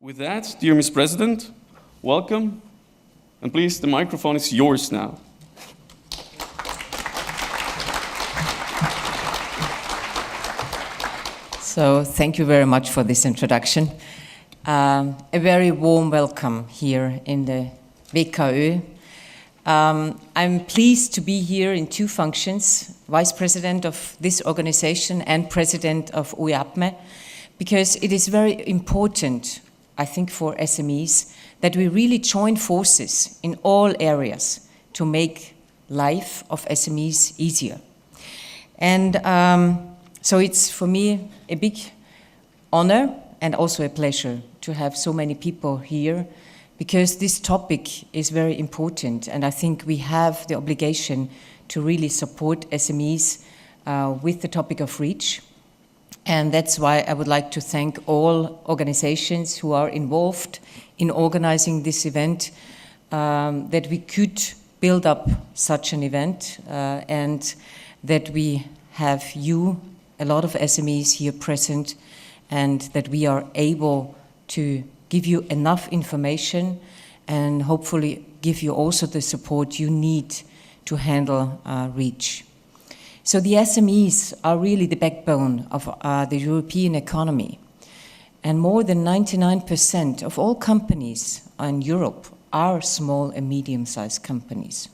With that, dear Ms. President, welcome, and please, the microphone is yours now. So thank you very much for this introduction. A very warm welcome here in the WKÖ. I'm pleased to be here in two functions, Vice President of this organization and President of UEAPME, because it is very important, I think, for SMEs that we really join forces in all areas to make life of SMEs easier. And so it's for me a big honor and also a pleasure to have so many people here, because this topic is very important, and I think we have the obligation to really support SMEs with the topic of REACH. And that's why I would like to thank all organizations who are involved in organizing this event, that we could build up such an event, and that we have you, a lot of SMEs here present, and that we are able to give you enough information and hopefully give you also the support you need to handle REACH. So the SMEs are really the backbone of the European economy. And more than 99% of all companies in Europe are small and medium-sized companies.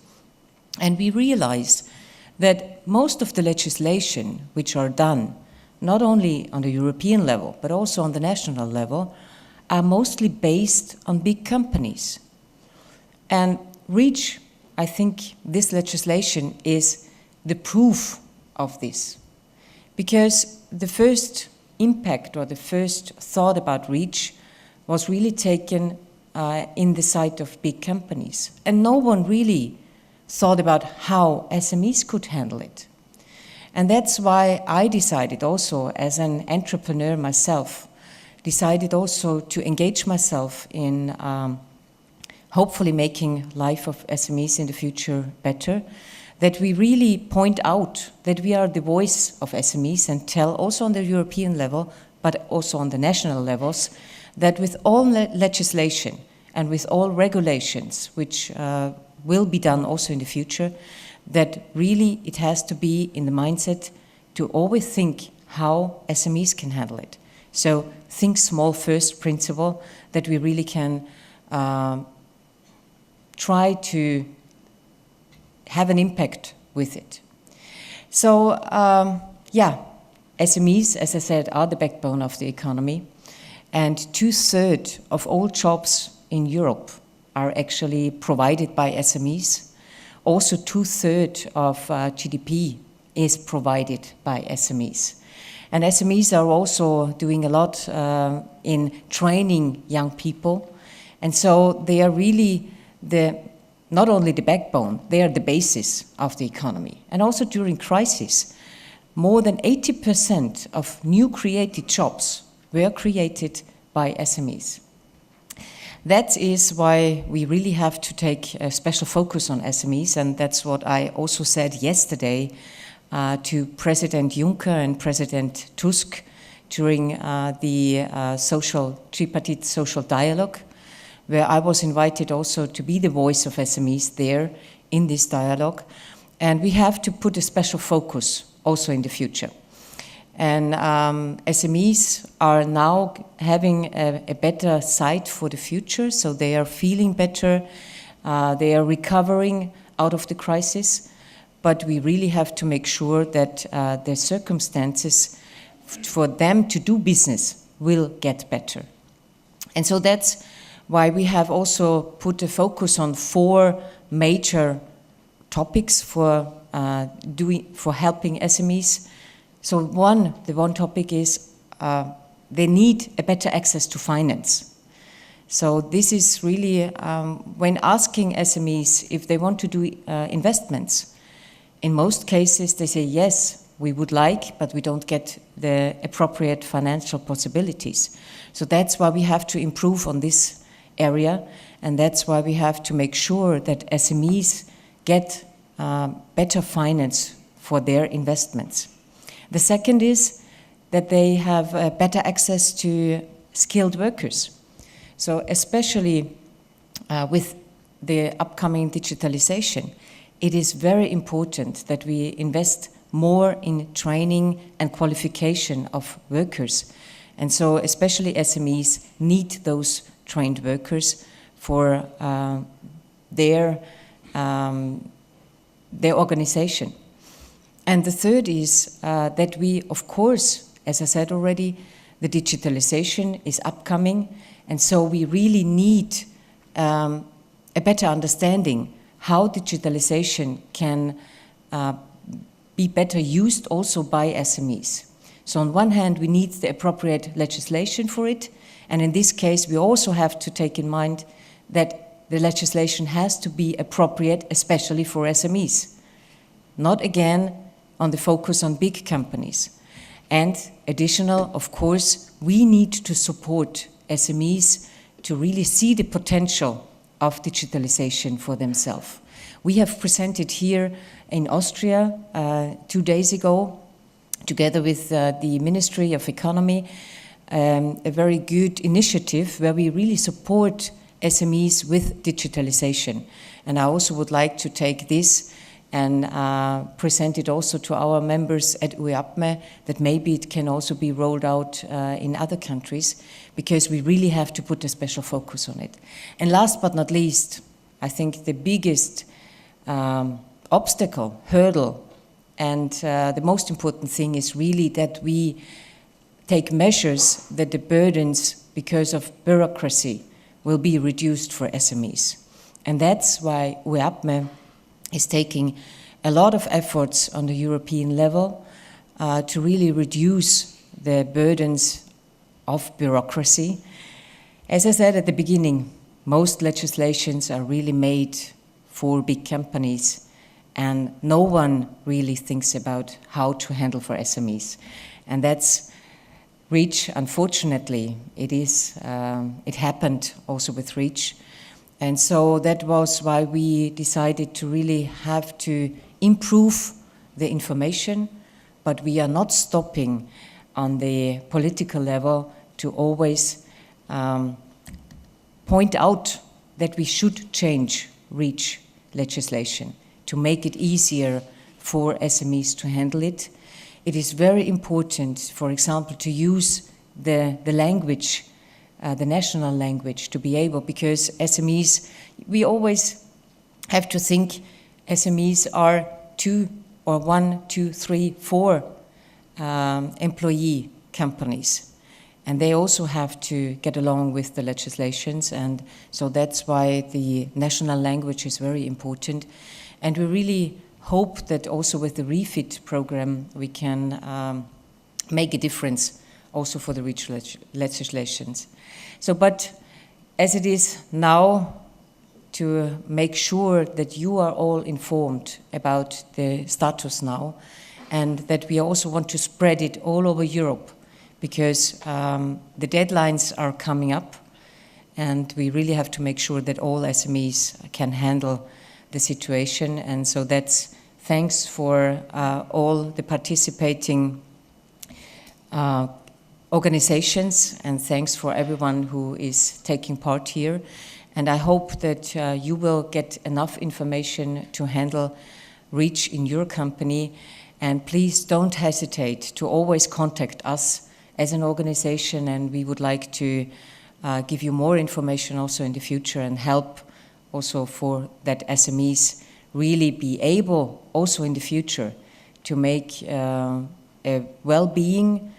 And we realize that most of the legislation which are done, not only on the European level, but also on the national level, are mostly based on big companies. And REACH, I think this legislation is the proof of this. Because the first impact or the first thought about REACH was really taken in the sight of big companies. And no one really thought about how SMEs could handle it. And that's why I decided also, as an entrepreneur myself, decided also to engage myself in hopefully making life of SMEs in the future better, that we really point out that we are the voice of SMEs and tell also on the European level, but also on the national levels, that with all legislation and with all regulations, which will be done also in the future, that really it has to be in the mindset to always think how SMEs can handle it. So think small first principle, that we really can try to have an impact with it. So SMEs, as I said, are the backbone of the economy, and 2/3 of all jobs in Europe are actually provided by SMEs. Also 2/3 of GDP is provided by SMEs. And SMEs are also doing a lot in training young people. And so they are really not only the backbone, they are the basis of the economy. And also during crisis, more than 80% of new created jobs were created by SMEs. That is why we really have to take a special focus on SMEs, and that's what I also said yesterday to President Juncker and President Tusk during the tripartite social dialogue, where I was invited also to be the voice of SMEs there in this dialogue. And we have to put a special focus also in the future. And SMEs are now having a better sight for the future, so they are feeling better, they are recovering out of the crisis, but we really have to make sure that the circumstances for them to do business will get better. And so that's why we have also put a focus on 4 major topics for helping SMEs. So the one topic is they need a better access to finance. So this is really, when asking SMEs if they want to do investments, in most cases they say, yes, we would like, but we don't get the appropriate financial possibilities. So that's why we have to improve on this area, and that's why we have to make sure that SMEs get better finance for their investments. The second is that they have better access to skilled workers. So especially with the upcoming digitalization, it is very important that we invest more in training and qualification of workers. And so especially SMEs need those trained workers for their organization. And the third is that we, of course, as I said already, the digitalization is upcoming, and so we really need a better understanding how digitalization can be better used also by SMEs. So on one hand, we need the appropriate legislation for it, and in this case, we also have to take in mind that the legislation has to be appropriate, especially for SMEs. Not again on the focus on big companies. And additional, of course, we need to support SMEs to really see the potential of digitalization for themselves. We have presented here in Austria 2 days ago, together with the Ministry of Economy, a very good initiative where we really support SMEs with digitalization. And I also would like to take this and present it also to our members at UEAPME, that maybe it can also be rolled out in other countries, because we really have to put a special focus on it. And last but not least, I think the biggest obstacle, hurdle, and the most important thing is really that we take measures that the burdens because of bureaucracy will be reduced for SMEs. And that's why UEAPME is taking a lot of efforts on the European level to really reduce the burdens of bureaucracy. As I said at the beginning, most legislations are really made for big companies, and no one really thinks about how to handle for SMEs. And that's REACH, unfortunately, it happened also with REACH. And so that was why we decided to really have to improve the information, but we are not stopping on the political level to always point out that we should change REACH legislation to make it easier for SMEs to handle it. It is very important, for example, to use the language, the national language, to be able, because SMEs, we always have to think SMEs are 2 or 1, 2, 3, 4 employee companies. And they also have to get along with the legislations, and so that's why the national language is very important. And we really hope that also with the REFIT program we can make a difference also for the REACH legislations. So, but as it is now, to make sure that you are all informed about the status now, and that we also want to spread it all over Europe, because the deadlines are coming up, and we really have to make sure that all SMEs can handle the situation. And so that's thanks for all the participating organizations, and thanks for everyone who is taking part here. And I hope that you will get enough information to handle REACH in your company. And please don't hesitate to always contact us as an organization, and we would like to give you more information also in the future, and help also for that SMEs really be able also in the future to make a well-being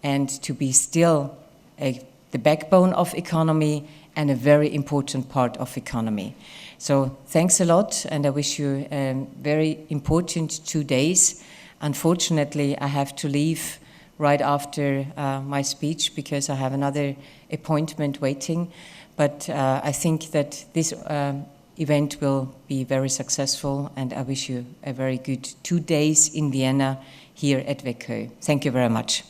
and to be still the backbone of economy and a very important part of economy. So thanks a lot, and I wish you a very important 2 days. Unfortunately, I have to leave right after my speech because I have another appointment waiting. But I think that this event will be very successful, and I wish you a very good 2 days in Vienna here at WKÖ. Thank you very much.